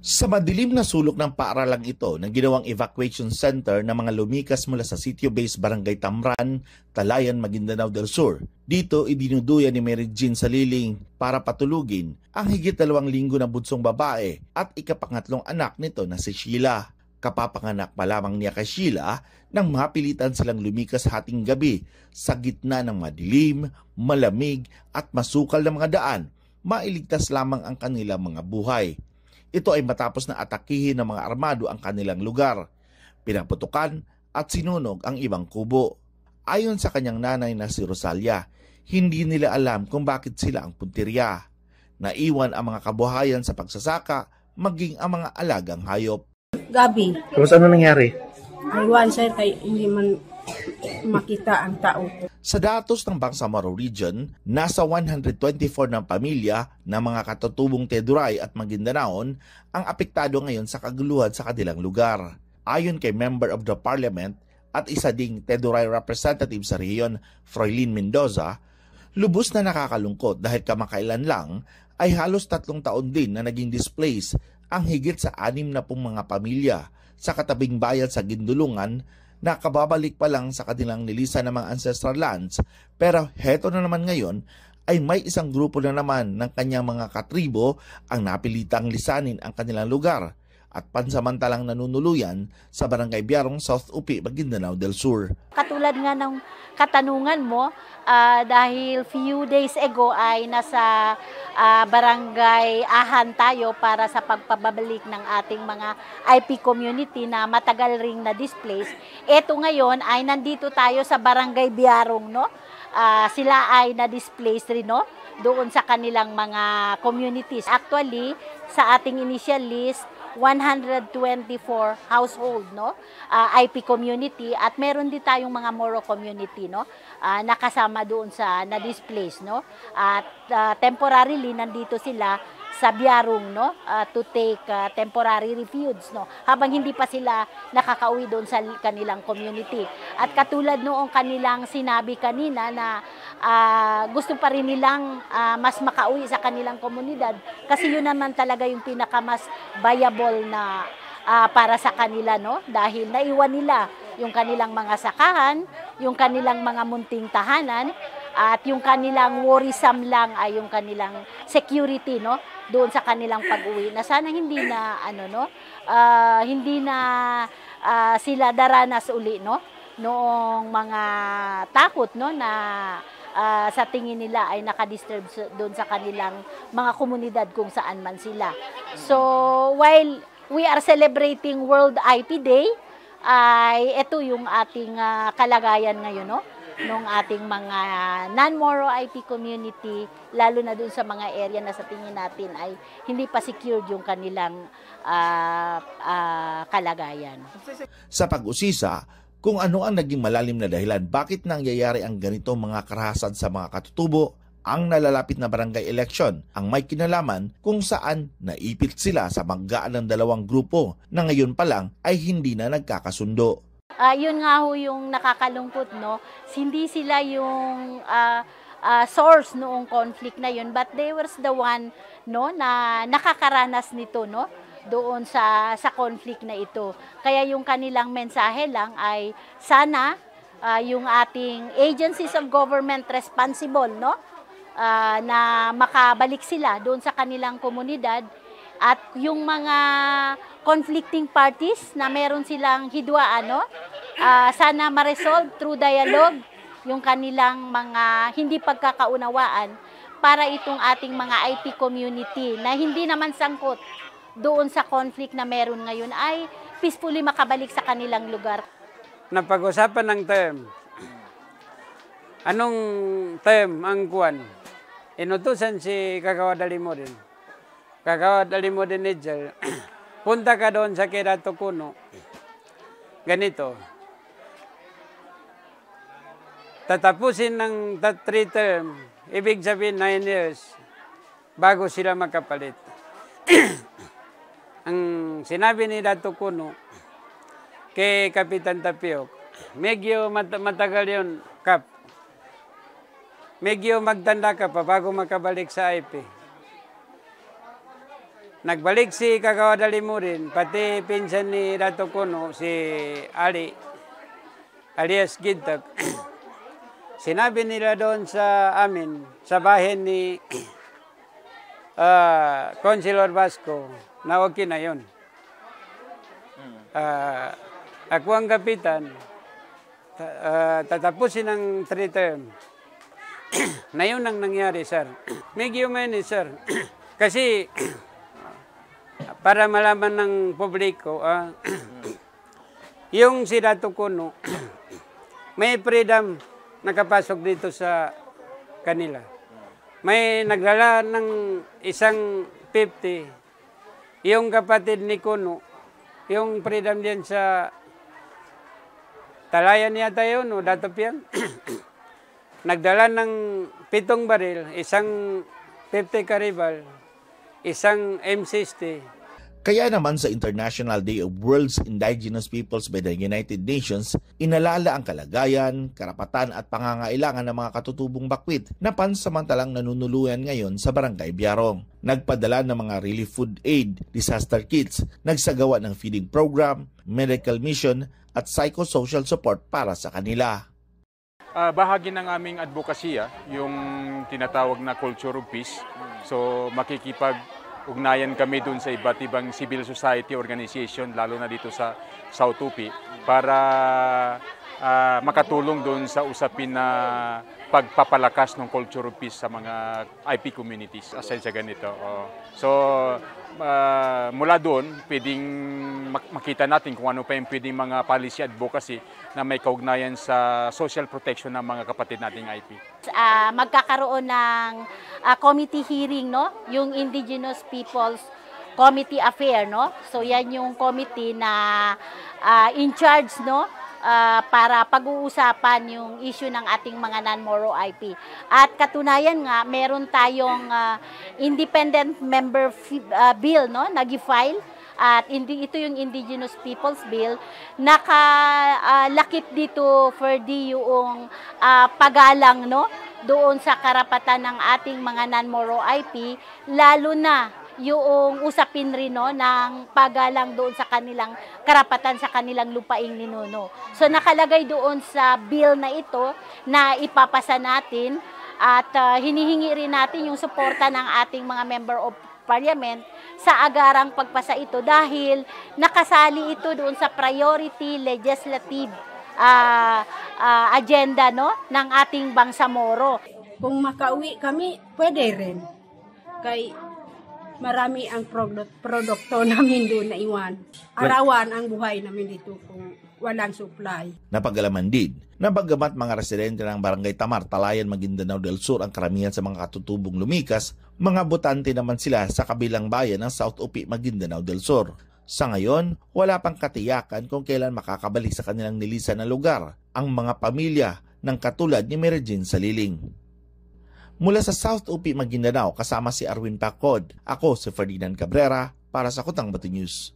Sa madilim na sulok ng paaralang ito ng ginawang evacuation center ng mga lumikas mula sa sitio-based Barangay Tamran, Talayan, Maguindanao del Sur. Dito idinuduyan ni Mary Jean Saliling para patulugin ang higit 2 linggo na bunsong babae at ikapangatlong anak nito na si Sheila. Kapapanganak pa lamang niya kay Sheila nang mapilitan silang lumikas hating gabi sa gitna ng madilim, malamig at masukal na mga daan. Mailigtas lamang ang kanilang mga buhay. Ito ay matapos na atakihin ng mga armado ang kanilang lugar. Pinaputukan at sinunog ang ibang kubo. Ayon sa kanyang nanay na si Rosalia, hindi nila alam kung bakit sila ang puntirya. Naiwan ang mga kabuhayan sa pagsasaka, maging ang mga alagang hayop. Gabi, Tapos ano nangyari? aywan sir kay hindi man makita ang tao. Sa datos ng Bangsamoro Region, nasa 124 ng pamilya ng mga katutubong Teduray at Maguindanaon ang apektado ngayon sa kaguluhan sa kanilang lugar. Ayon kay Member of the Parliament at isa ding Teduray representative sa rehiyon, Froilin Mendoza, lubos na nakakalungkot dahil kamakailan lang ay halos 3 taon din na naging displaced ang higit sa 60 mga pamilya sa katabing bayan sa Gindulungan na kababalik pa lang sa kanilang nilisan ng mga ancestral lands, pero heto na naman ngayon ay may isang grupo na naman ng kanyang mga katribo ang napilitang lisanin ang kanilang lugar at pansamantalang nanunuluyan sa Barangay Biarong, South Upi, Maguindanao del Sur. Katulad nga ng katanungan mo, dahil few days ago ay nasa barangay Ahan tayo para sa pagpabalik ng ating mga IP community na matagal ring na-displace. Ito ngayon ay nandito tayo sa barangay Biarong, no? Sila ay na-displace rin, no? Doon sa kanilang mga communities. Actually, sa ating initial list, 124 household, no? IP community at meron din tayong mga Moro community, no? Nakasama doon sa na-displace, no? At temporarily nandito sila sa Biarong, no? To take temporary refuge, no? Habang hindi pa sila nakakauwi doon sa kanilang community. At katulad noong kanilang sinabi kanina na gusto pa rin nilang mas makauwi sa kanilang komunidad kasi yun naman talaga yung pinakamas viable na para sa kanila, no? Dahil naiwan nila yung kanilang mga sakahan, yung kanilang mga munting tahanan, at yung kanilang worrisome lang ay yung kanilang security, no? Doon sa kanilang pag-uwi na sana hindi na hindi na sila daranas uli, no? Noong mga takot, no, na sa tingin nila ay nakadisturb doon sa kanilang mga komunidad kung saan man sila. So, while we are celebrating World IP Day, ay ito yung ating kalagayan ngayon, no? Nung ating mga non-Moro IP community, lalo na doon sa mga area na sa tingin natin ay hindi pa secured yung kanilang kalagayan. Sa pag-usisa, kung ano ang naging malalim na dahilan bakit nangyayari ang ganito mga karahasan sa mga katutubo, ang nalalapit na barangay election ang may kinalaman kung saan naipit sila sa banggaan ng 2 grupo na ngayon pa lang ay hindi na nagkakasundo. Yun nga ho yung nakakalungkot, no? Hindi sila yung source noong conflict na yun, but they were the one, no, na nakakaranas nito, no? Doon sa conflict na ito. Kaya yung kanilang mensahe lang ay sana yung ating agencies of government responsible, no, na makabalik sila doon sa kanilang komunidad at yung mga conflicting parties na meron silang hidwaan, no, sana ma-resolve through dialogue yung kanilang mga hindi pagkakaunawaan para itong ating mga IP community na hindi naman sangkot doon sa conflict na meron ngayon ay peacefully makabalik sa kanilang lugar. Napag-usapan ng term. Anong term ang kuwan? Inutusan si Kagawad Alimoden. Kagawad Alimoden Nigel, punta ka doon sa Kirato Kuno. Ganito. Tatapusin ng 3 term, ibig sabihin 9 years, bago sila makapalit. Ang sinabi ni Dato Kuno kay Kapitan Tapiok, medyo matagal yun, Kap. Medyo magtanda ka pa bago makabalik sa IP. Nagbalik si Kagawa Dalimurin, pati pinsan ni Dato Kuno, si Ali, alias Gintak. Sinabi nila doon sa amin, sa bahay ni Councilor Vasco, na okay na yun. Ako ang kapitan, tatapusin ng 3 term. Na yun ang nangyari, sir. Medyo ngayon, sir. Kasi, para malaman ng publiko, yung si Dato Kuno, may freedom nakapasok dito sa kanila. May nagdala ng isang 50. Yung kapatid ni Kuno, yung freedom din sa Talayan yata yun, o Dato Piang. Nagdala ng 7 baril, isang 50 karibal, isang M60. Kaya naman sa International Day of World's Indigenous Peoples by the United Nations, inalala ang kalagayan, karapatan at pangangailangan ng mga katutubong bakwit na pansamantalang nanunuluyan ngayon sa Barangay Biarong. Nagpadala ng mga relief food aid, disaster kits, nagsagawa ng feeding program, medical mission at psychosocial support para sa kanila. Bahagi ng aming advokasya, yung tinatawag na culture of peace. So makikipag-ugnayan kami dun sa iba't ibang civil society organization, lalo na dito sa South Upi, para makatulong dun sa usapin na pagpapalakas ng culture of peace sa mga IP communities aside sa ganito. So mula doon, pwedeng makita natin kung ano pa yung pwedeng mga policy advocacy na may kaugnayan sa social protection ng mga kapatid nating IP. Magkakaroon ng committee hearing, no? Yung Indigenous Peoples Committee Affair, no? So yan yung committee na in charge, no? Para pag-uusapan yung issue ng ating mga non-Moro IP. At katunayan nga, meron tayong independent member bill, no, nag-file. At ito yung Indigenous Peoples Bill, nakalakip dito for yung pagalang, no, doon sa karapatan ng ating mga non-Moro IP, lalo na yung usapin rin, no, ng pagalang doon sa kanilang karapatan sa kanilang lupaing ninuno. So nakalagay doon sa bill na ito na ipapasa natin at hinihingi rin natin yung suporta ng ating mga member of parliament sa agarang pagpasa ito dahil nakasali ito doon sa priority legislative agenda, no, ng ating Bangsamoro. Kung makauwi kami, pwede rin. Kay marami ang produkto namin doon na iwan. Arawan ang buhay namin dito kung walang supply. Napag-alaman din na bagamat mga residente ng Barangay Tamar, Talayan, Maguindanao del Sur ang karamihan sa mga katutubong lumikas, mga botante naman sila sa kabilang bayan ng South Upi, Maguindanao del Sur. Sa ngayon, wala pang katiyakan kung kailan makakabalik sa kanilang nilisan na lugar ang mga pamilya ng katulad ni Mary Jean Saliling. Mula sa South Upi, Maguindanao, kasama si Arwin Pacod, ako si Ferdinand Cabrera para sa Kutang Bati News.